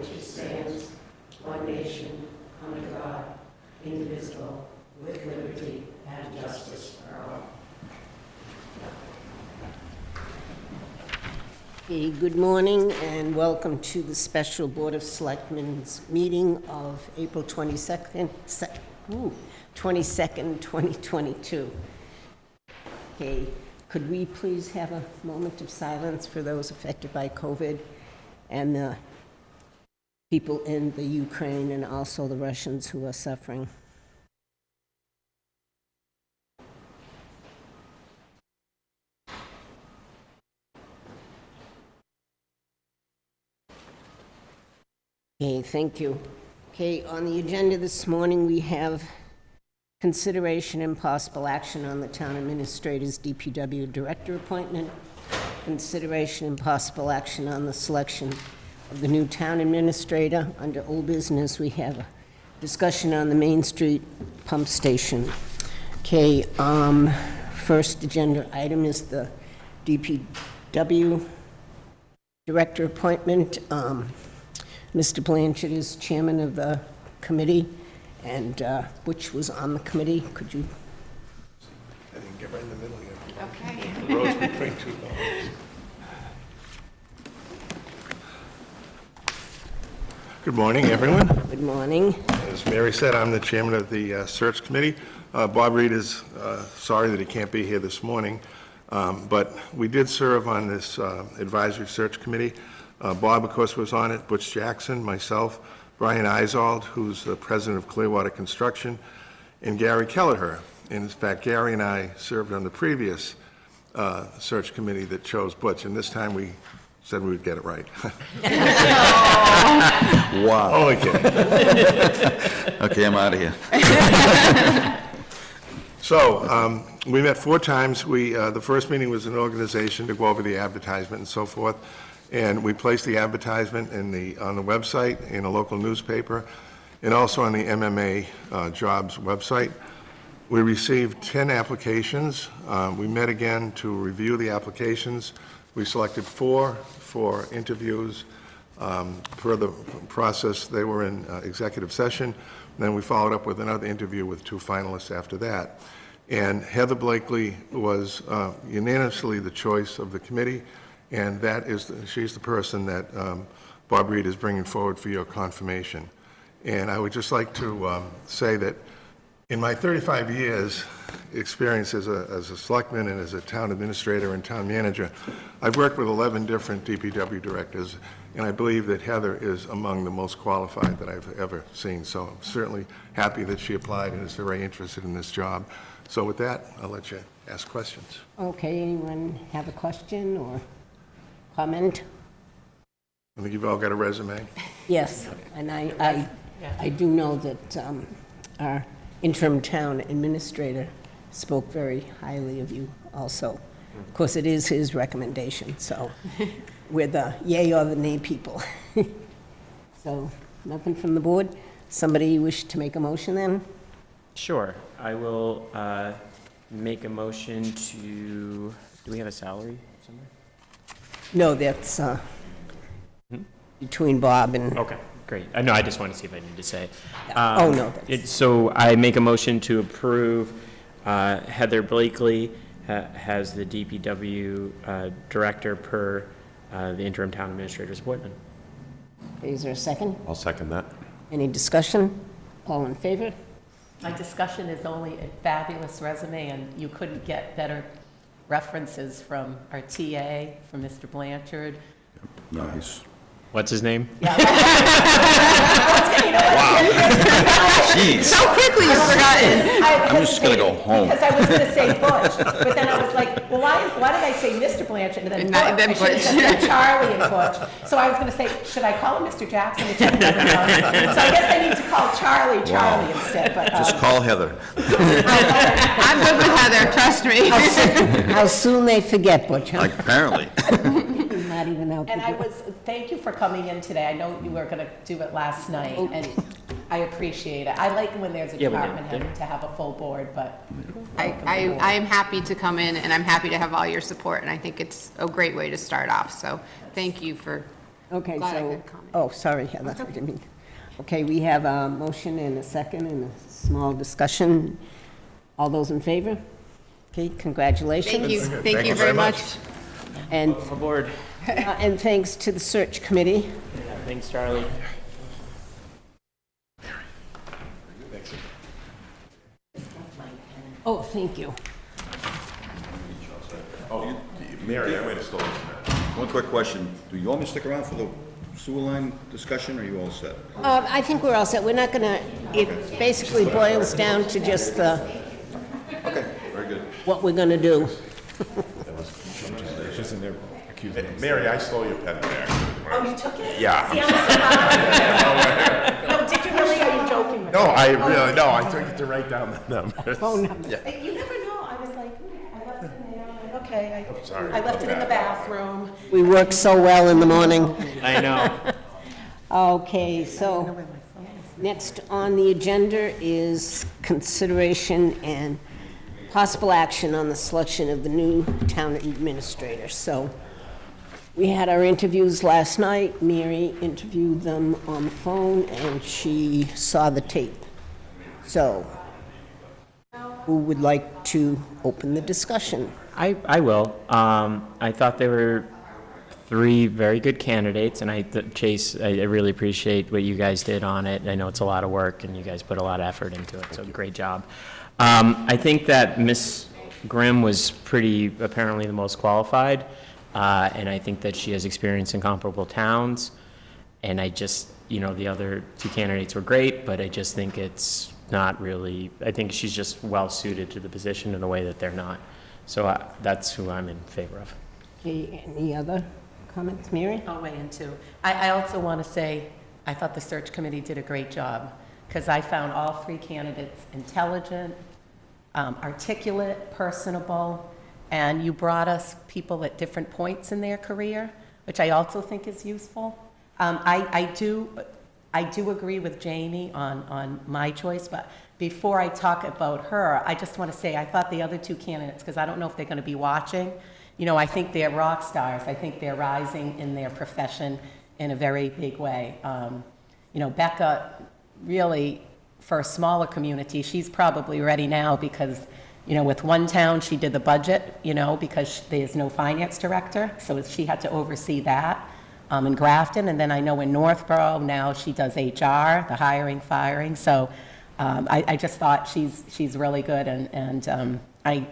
which it stands, one nation, under God, indivisible, with liberty and justice for all. Hey, good morning and welcome to the special Board of Selectmen's meeting of April 22nd, 2022. Okay, could we please have a moment of silence for those affected by COVID and the people in the Ukraine and also the Russians who are suffering? Okay, thank you. Okay, on the agenda this morning, we have consideration and possible action on the town administrator's DPW director appointment, consideration and possible action on the selection of the new town administrator. Under old business, we have a discussion on the Main Street pump station. Okay, first agenda item is the DPW director appointment. Mr. Blanchard is chairman of the committee, and Butch was on the committee. Could you? I didn't get right in the middle yet. Okay. The rows between two columns. Good morning, everyone. Good morning. As Mary said, I'm the chairman of the search committee. Bob Reed is sorry that he can't be here this morning, but we did serve on this advisory search committee. Bob, of course, was on it, Butch Jackson, myself, Brian Isold, who's the president of Clearwater Construction, and Gary Kelleher. And in fact, Gary and I served on the previous search committee that chose Butch, and this time we said we would get it right. Wow. Only kidding. Okay, I'm out of here. So, we met 4 times. The first meeting was an organization to go over the advertisement and so forth. And we placed the advertisement on the website, in a local newspaper, and also on the MMA jobs website. We received 10 applications. We met again to review the applications. We selected 4 for interviews. Per the process, they were in executive session. Then we followed up with another interview with 2 finalists after that. And Heather Blakely was unanimously the choice of the committee. And she's the person that Bob Reed is bringing forward for your confirmation. And I would just like to say that in my 35 years experience as a selectman and as a town administrator and town manager, I've worked with 11 different DPW directors, and I believe that Heather is among the most qualified that I've ever seen. So I'm certainly happy that she applied and is very interested in this job. So with that, I'll let you ask questions. Okay, anyone have a question or comment? I think you've all got a resume. Yes, and I do know that our interim town administrator spoke very highly of you also. Of course, it is his recommendation, so we're the yay or the nay people. So, nothing from the board? Somebody wish to make a motion then? Sure. I will make a motion to, do we have a salary somewhere? No, that's between Bob and... Okay, great. No, I just wanted to see if I need to say it. Oh, no. So I make a motion to approve Heather Blakely as the DPW director per the interim town administrator's appointment. Is there a second? I'll second that. Any discussion? All in favor? My discussion is only a fabulous resume, and you couldn't get better references from our TA, from Mr. Blanchard. Nice. What's his name? Jeez. So quickly you forgot it. I'm just gonna go home. Because I was going to say Butch, but then I was like, well, why did I say Mr. Blanchard and then Butch? I should have just said Charlie and Butch. So I was going to say, should I call him Mr. Jackson? Which I never know. So I guess I need to call Charlie instead. But Just call Heather. I'm good with Heather, trust me. How soon they forget, Butch, huh? Apparently. Not even out. And thank you for coming in today. I know you were going to do it last night, and I appreciate it. I like when there's a department head to have a full board, but. I am happy to come in, and I'm happy to have all your support, and I think it's a great way to start off, so thank you for Okay, Glad I so, could comment. oh, sorry, Heather, I didn't mean. Okay, we have a motion and a second and a small discussion. All those in favor? Okay, congratulations. Thank you very much. And, Aboard. and thanks to the search committee. Thanks, Charlie. Oh, thank you. Oh, Mary, I might have stolen that. One quick question. Do you want me to stick around for the sewer line discussion, or are you all set? I think we're all set. We're not gonna, it basically boils down to just the, Okay, very good. what we're gonna do. She's in there accusing me. Mary, I stole your pen there. Oh, you took it? Yeah. See, I'm surprised. No, did you really, or are you joking with me? No, I really, no, I took it to write down the numbers. Phone number. You never know, I was like, I left it in there, I'm like, okay, sorry I left it in the about bathroom. We work so well in the morning. I know. Okay, so next on the agenda is consideration and possible action on the selection of the new town administrator. So we had our interviews last night. Mary interviewed them on the phone and she saw the tape. So who would like to open the discussion? I will. I thought they were three very good candidates, and Chase, I really appreciate what you guys did on it. I know it's a lot of work, and you guys put a lot of effort into it, so great job. I think that Miss Grimm was apparently the most qualified, and I think that she has experience in comparable towns, and the other two candidates were great, but I just think it's not really, I think she's just well-suited to the position in a way that they're not. So that's who I'm in favor of. Okay, any other comments, Mary? I'll weigh in too. I also want to say, I thought the search committee did a great job, because I found all three candidates intelligent, articulate, personable, and you brought us people at different points in their career, which I also think is useful. I do agree with Jamie on my choice, but before I talk about her, I just want to say, I thought the other two candidates, because I don't know if they're going to be watching, I think they're rock stars. I think they're rising in their profession in a very big way. Becca, really, for a smaller community, she's probably ready now because, with one town, she did the budget, because there's no finance director, so she had to oversee that in Grafton. And then I know in Northborough, now she does HR, the hiring, firing. So I just thought she's really good, and I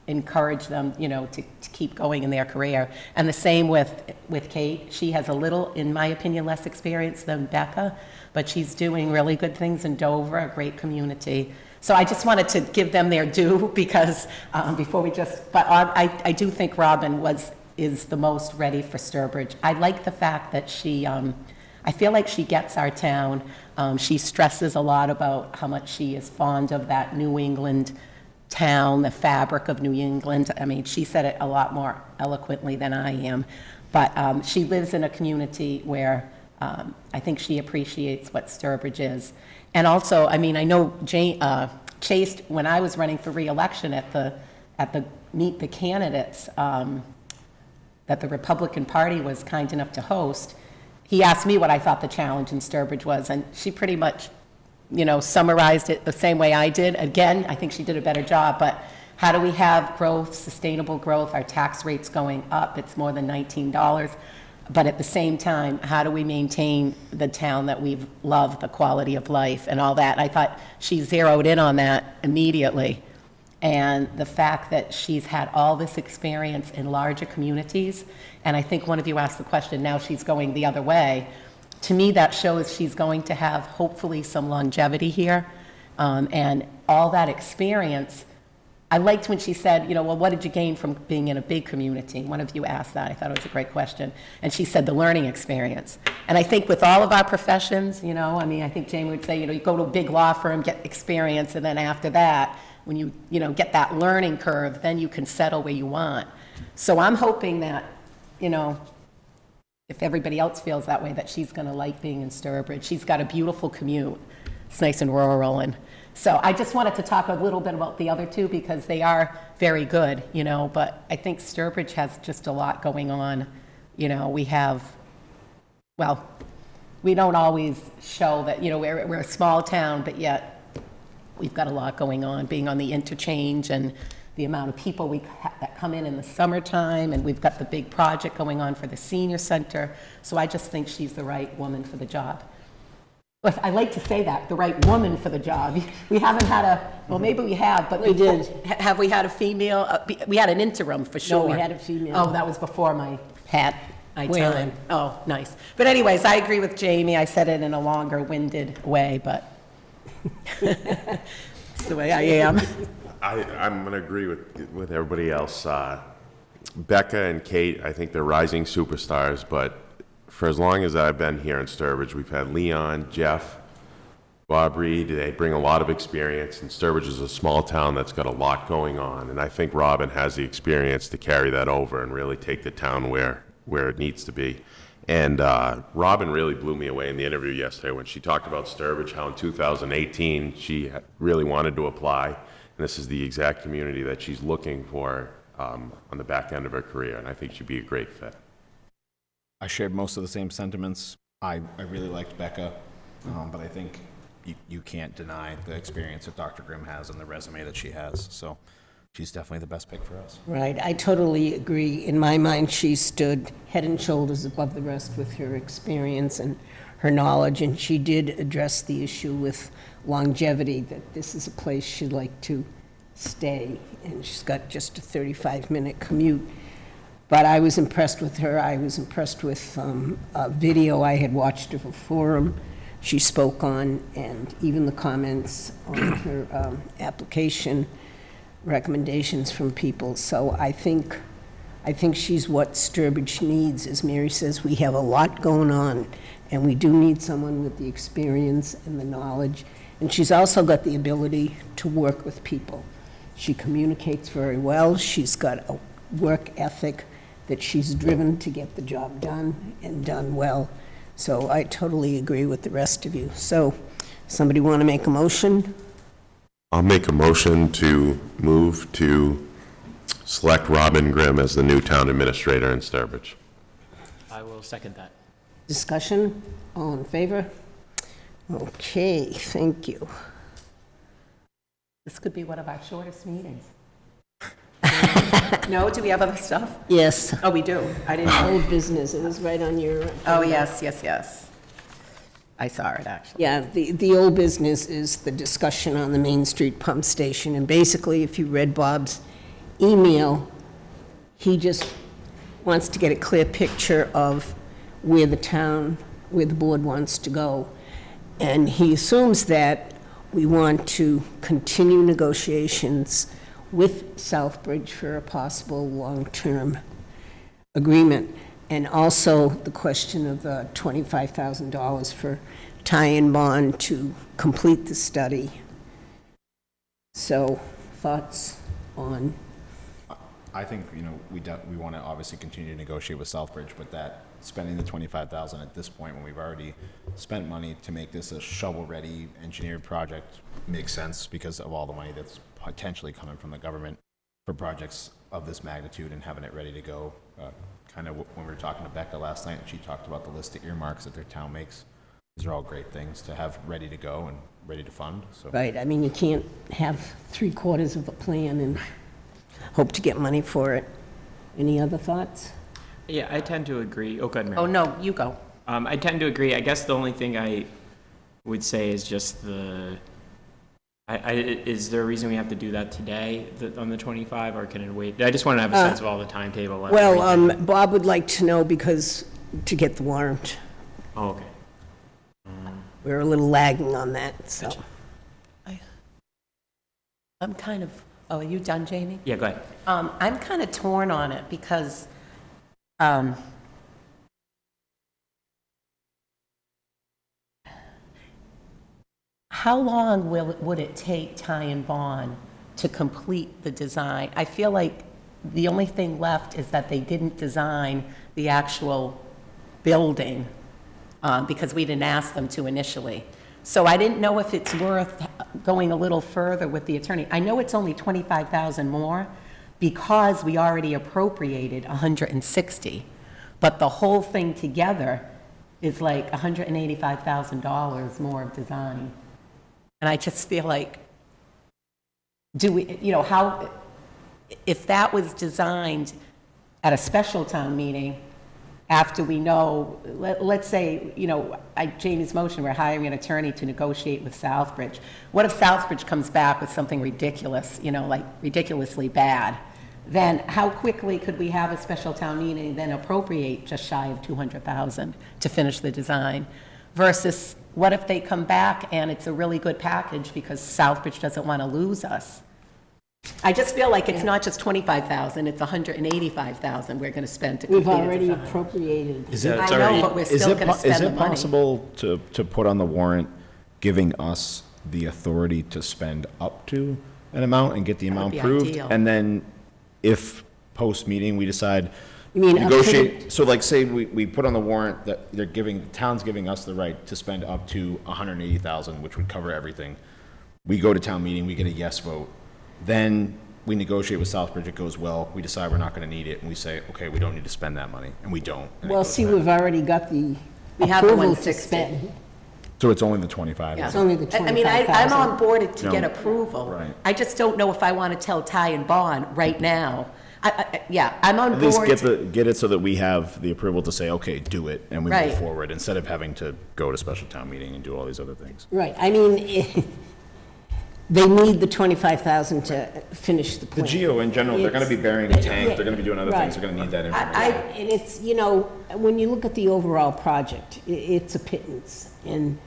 encourage them, to keep going in their career. And the same with Kate. She has a little, in my opinion, less experience than Becca, but she's doing really good things in Dover, a great community. So I just wanted to give them their due because before we but I do think Robin is the most ready for Sturbridge. I like the fact that I feel like she gets our town. She stresses a lot about how much she is fond of that New England town, the fabric of New England. I mean, she said it a lot more eloquently than I am, but she lives in a community where I think she appreciates what Sturbridge is. And also, I mean, I know Chase, when I was running for re-election at the Meet the Candidates that the Republican Party was kind enough to host, he asked me what I thought the challenge in Sturbridge was, and she pretty much summarized it the same way I did. Again, I think she did a better job, but how do we have growth, sustainable growth? Our tax rate's going up, it's more than $19. But at the same time, how do we maintain the town that we've loved, the quality of life and all that? I thought she zeroed in on that immediately. And the fact that she's had all this experience in larger communities, and I think one of you asked the question, now she's going the other way. To me, that shows she's going to have hopefully some longevity here. And all that experience, I liked when she said, well, what did you gain from being in a big community? One of you asked that. I thought it was a great question. And she said the learning experience. And I think with all of our professions, I think Jamie would say, you go to a big law firm, get experience, and then after that, when you get that learning curve, then you can settle where you want. So I'm hoping that, if everybody else feels that way, that she's going to like being in Sturbridge. She's got a beautiful commute. It's nice and rural. And so I just wanted to talk a little bit about the other two because they are very good, but I think Sturbridge has just a lot going on. We have well, we don't always show that, you know, we're a small town, but yet we've got a lot going on, being on the interchange and the amount of people that come in the summertime, and we've got the big project going on for the senior center. So I just think she's the right woman for the job. Well, I like to say that, the right woman for the job. We haven't had well, maybe we have, but We did. Have we had a female? We had an interim for sure. we had a female. Oh, that was before my Whalen. time. Oh, nice. But anyways, I agree with Jamie. I said it in a longer winded way, but it's the way I am. I'm going to agree with everybody else. Becca and Kate, I think they're rising superstars, but for as long as I've been here in Sturbridge, we've had Leon, Jeff, Bob Reed. They bring a lot of experience, and Sturbridge is a small town that's got a lot going on, and I think Robin has the experience to carry that over and really take the town where it needs to be. And Robin really blew me away in the interview yesterday when she talked about Sturbridge, how in 2018 she really wanted to apply, and this is the exact community that she's looking for on the back end of her career, and I think she'd be a great fit. I shared most of the same sentiments. I really liked Becca, but I think you can't deny the experience that Dr. Grimm has and the resume that she has. So she's definitely the best pick for us. Right, I totally agree. In my mind, she stood head and shoulders above the rest with her experience and her knowledge, and she did address the issue with longevity, that this is a place she'd like to stay, and she's got just a 35-minute commute. But I was impressed with her. I was impressed with a video I had watched of a forum she spoke on, and even the comments on her application, recommendations from people. So I think she's what Sturbridge needs. As Mary says, we have a lot going on, and we do need someone with the experience and the knowledge. And she's also got the ability to work with people. She communicates very well. She's got a work ethic that she's driven to get the job done and done well. So I totally agree with the rest of you. So, somebody want to make a motion? I'll make a motion to move to select Robin Grimm as the new town administrator in Sturbridge. I will second that. Discussion? All in favor? Okay, thank you. This could be one of our shortest meetings. No, do we have other stuff? Yes, Oh, we do. I didn't know. old business, it was right on your... Oh, yes, yes, yes. I saw it, actually. Yeah, the old business is the discussion on the Main Street pump station, and basically, if you read Bob's email, he just wants to get a clear picture of where the board wants to go. And he assumes that we want to continue negotiations with Southbridge for a possible long-term agreement. And also the question of the $25,000 for tie-in bond to complete the study. So, thoughts on? I think, we want to obviously continue to negotiate with Southbridge, but that spending the $25,000 at this point when we've already spent money to make this a shovel-ready engineered project makes sense because of all the money that's potentially coming from the government for projects of this magnitude and having it ready to go. Kind of when we were talking to Becca last night, and she talked about the list of earmarks that their town makes. These are all great things to have ready to go and ready to fund. So. Right, I mean, you can't have 3/4 of a plan and hope to get money for it. Any other thoughts? Yeah, I tend to agree. Oh, good, Mary. Oh, no, you go. I tend to agree. I guess the only thing I would say is just is there a reason we have to do that today on the 25, or can it wait? I just want to have a sense of all the timetable. and Well, everything. Bob would like to know to get the warrant. Oh, okay. We're a little lagging on that, so. I'm kind of, oh, are you done, Jamie? Yeah, go ahead. I'm kind of torn on it because how long would it take Ty and Bond to complete the design? I feel like the only thing left is that they didn't design the actual building because we didn't ask them to initially. So I didn't know if it's worth going a little further with the attorney. I know it's only $25,000 more because we already appropriated $160, but the whole thing together is like $185,000 more of design. And I just feel like, do we, you know, how, if that was designed at a special town meeting, after we know, let's say, you know, Jamie's motion, we're hiring an attorney to negotiate with Southbridge. What if Southbridge comes back with something ridiculous, you know, like ridiculously bad? Then how quickly could we have a special town meeting and then appropriate just shy of 200,000 to finish the design? Versus what if they come back and it's a really good package because Southbridge doesn't want to lose us? I just feel like it's not just 25,000, it's 185,000 we're going to spend to complete We've a already design. appropriated. Is it, I know, but we're still going to is spend the it money. possible to put on the warrant giving us the authority to spend up to an amount and get the amount be approved? ideal. And then if post-meeting we decide You mean up to negotiate, so like say we put on the warrant that they're giving, town's giving us the right to spend up to 180,000, which would cover everything. We go to town meeting, we get a yes vote. Then we negotiate with Southbridge, it goes well, we decide we're not gonna need it, and we say, okay, we don't need to spend that money, and we don't. and it Well, goes see, back. we've already got the We have the approval to 160. spend. So it's only the 25? Yeah. It's only the I mean, I'm 25,000. on board to get No. approval. Right. I just don't know if I want to tell Ty and Bond right now. Yeah, I'm on At least board. get it so that we have the approval to say, okay, do it, and we Right. move forward, instead of having to go to special town meeting and do all these other things. Right, I mean, they need the 25,000 to finish the The plan. geo in general, they're gonna be burying a tank, they're gonna be doing other Right. things, they're gonna need that I, information. and it's, you know, when you look at the overall project, it's a pittance. And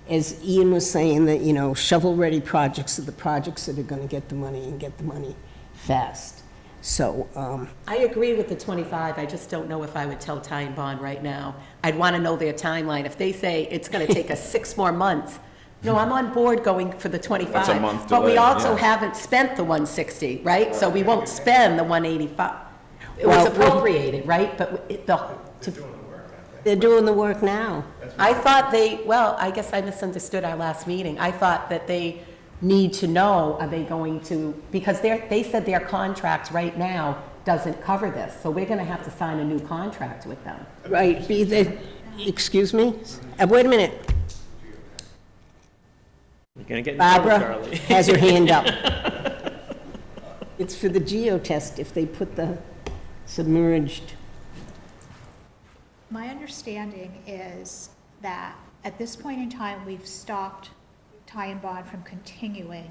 as Ian was saying, that, you know, shovel-ready projects are the projects that are gonna get the money and get the money fast. So, I agree with the 25, I just don't know if I would tell Ty and Bond right now. I'd want to know their timeline. If they say it's going to take us 6 more months, no, I'm on board going for the 25. That's a month But we delay, also yeah. haven't spent the 160, right? So we won't spend the 185. It was Well, appropriated, right? But they're doing the work now. I thought well, I guess I misunderstood our last meeting. I thought that they need to know, are they going to, because they said their contract right now doesn't cover this, so we're gonna have to sign a new contract with them. Right, excuse me? Wait a minute, You're gonna get in trouble, Barbara Charlie. has her hand up. It's for the geotest, if they put the submerged. My understanding is that at this point in time, we've stopped Ty and Bond from continuing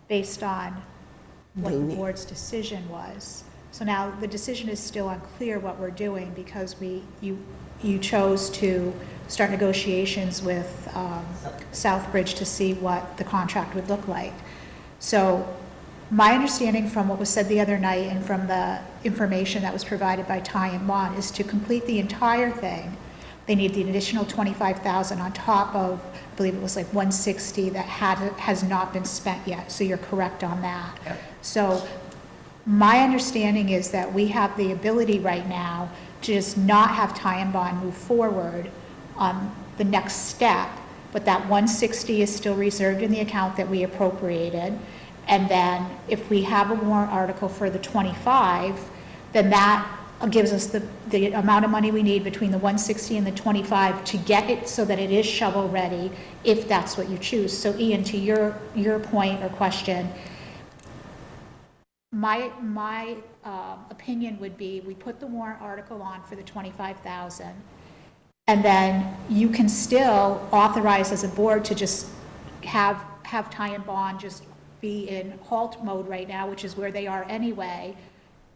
based on what the board's decision was. So now the decision is still unclear what we're doing because you chose to start negotiations with Southbridge to see what the contract would look like. So my understanding from what was said the other night and from the information that was provided by Ty and Bond is to complete the entire thing, they need the additional 25,000 on top of, I believe it was like 160 that has not been spent yet. So you're correct on that. Yep. So my understanding is that we have the ability right now to just not have Ty and Bond move forward on the next step, but that 160 is still reserved in the account that we appropriated. And then if we have a warrant article for the 25, then that gives us the amount of money we need between the 160 and the 25 to get it so that it is shovel-ready, if that's what you choose. So Ian, to your point or question, my opinion would be we put the warrant article on for the 25,000, and then you can still authorize as a board to just have Ty and Bond just be in halt mode right now, which is where they are anyway,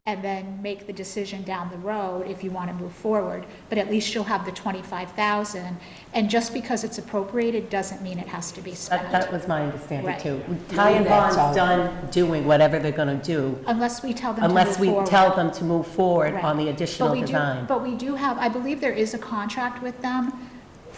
and then make the decision down the road if you want to move forward. But at least you'll have the 25,000, and just because it's appropriated doesn't mean it has to be spent. That was my understanding Right. too. Ty and Bond's done doing whatever they're gonna do, Unless we tell them to move unless we forward. tell them to move forward Right. on the additional But we do- design. But we do have, I believe there is a contract with them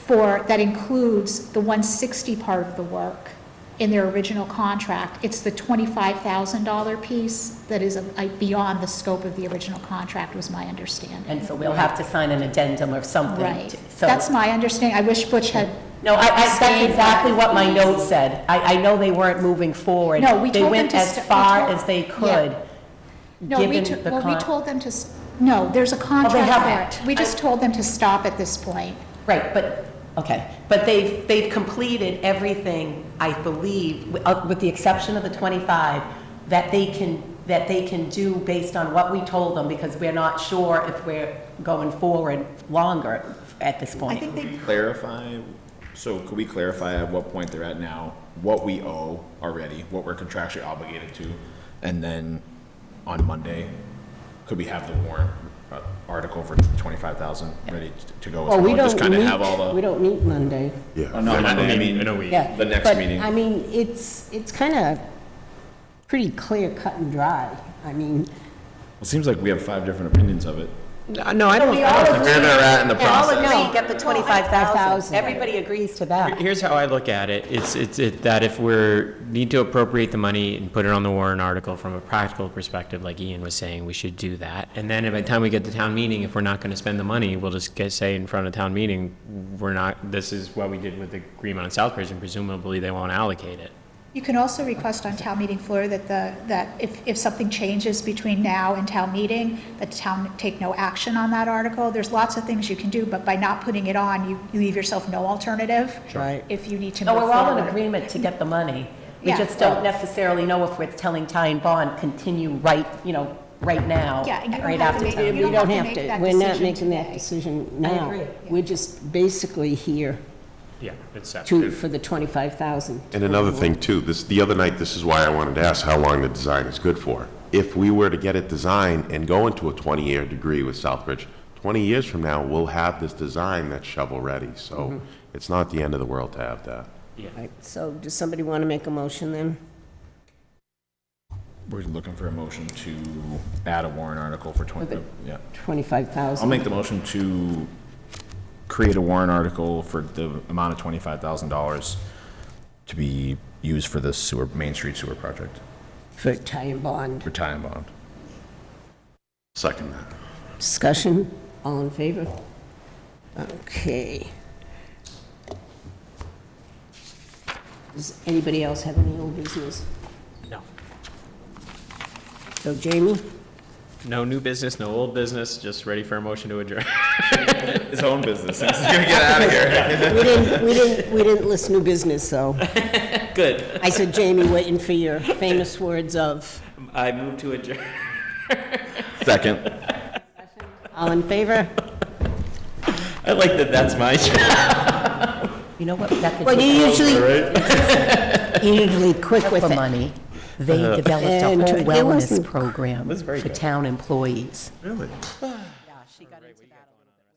that includes the 160 part of the work in their original contract. It's the $25,000 piece that is beyond the scope of the original contract, was my understanding. And so we'll have to sign an addendum or something. Right. So- That's my understanding. I wish Butch had. No, that's stayed exactly back. what my note said. I know they weren't moving forward. No, we told them They went to as st- we far told- as they yeah. could, No, we given the we con- told them to, no, there's a contract haven't. there. We just told them to stop at this point. Right, but, okay, but they've completed everything, I believe, with the exception of the 25, that they can do based on what we told them, because we're not sure if we're going forward longer at this point. I think they, Clarify, so could we clarify at what point they're at now, what we owe already, what we're contractually obligated to, and then on Monday, could we have the warrant article for 25,000 ready to go as Well, well? Just kind of have all the. we don't meet Monday. Yeah. Not Monday, I mean, in a week. Yeah. the next but, meeting. I mean, it's kind of pretty clear, cut and dry. I mean, It seems like we have 5 different opinions of it. No, I don't. We all agree, Where they're at in the we all process. agree, get the 25,000. 25,000. Everybody agrees to that. Here's how I look at it. It's that if we're, need to appropriate the money and put it on the warrant article from a practical perspective, like Ian was saying, we should do that. And then by the time we get to town meeting, if we're not going to spend the money, we'll just say in front of town meeting, we're not, this is what we did with the agreement on Southbridge, and presumably they won't allocate it. you can also request on town meeting floor that if something changes between now and town meeting, that the town take no action on that article. There's lots of things you can do, but by not putting it on, you leave yourself no alternative. Right. If you need to No, move we're all in forward. agreement to get the money. We Yeah. just don't necessarily know if we're telling Ty and Bond continue right now, Yeah, and you don't right have after to town. make- we you don't don't have to have make to, that we're not decision making that today. decision now. agree. We're just basically here Yeah, it's set. for the 25,000. And another thing too, the other night, this is why I wanted to ask how long the design is good for. If we were to get it designed and go into a 20-year degree with Southbridge, 20 years from now, we'll have this design that's shovel-ready. So it's not the end of the world to have that. Right, so does somebody want to make a motion then? We're looking for a motion to add a warrant article for 20, yeah. 25,000? I'll make the motion to create a warrant article for the amount of $25,000 to be used for the Main Street sewer project, For tie and bond. for tie and bond. Second that. Discussion, all in favor? Okay. Does anybody else have any old business? No. So Jamie? No new business, no old business, just ready for a motion to adjourn. His own business. He's gonna get out of here. We didn't list new business, so. Good. I said, Jamie, waiting for your famous words of, I move to adjourn. Second. all in favor? I like that that's my job. You know what, that could Well, be you're usually quick with for it. money. They developed a And whole it wellness wasn't- program was very for good. town employees. Really? Yeah, she got into that a little bit.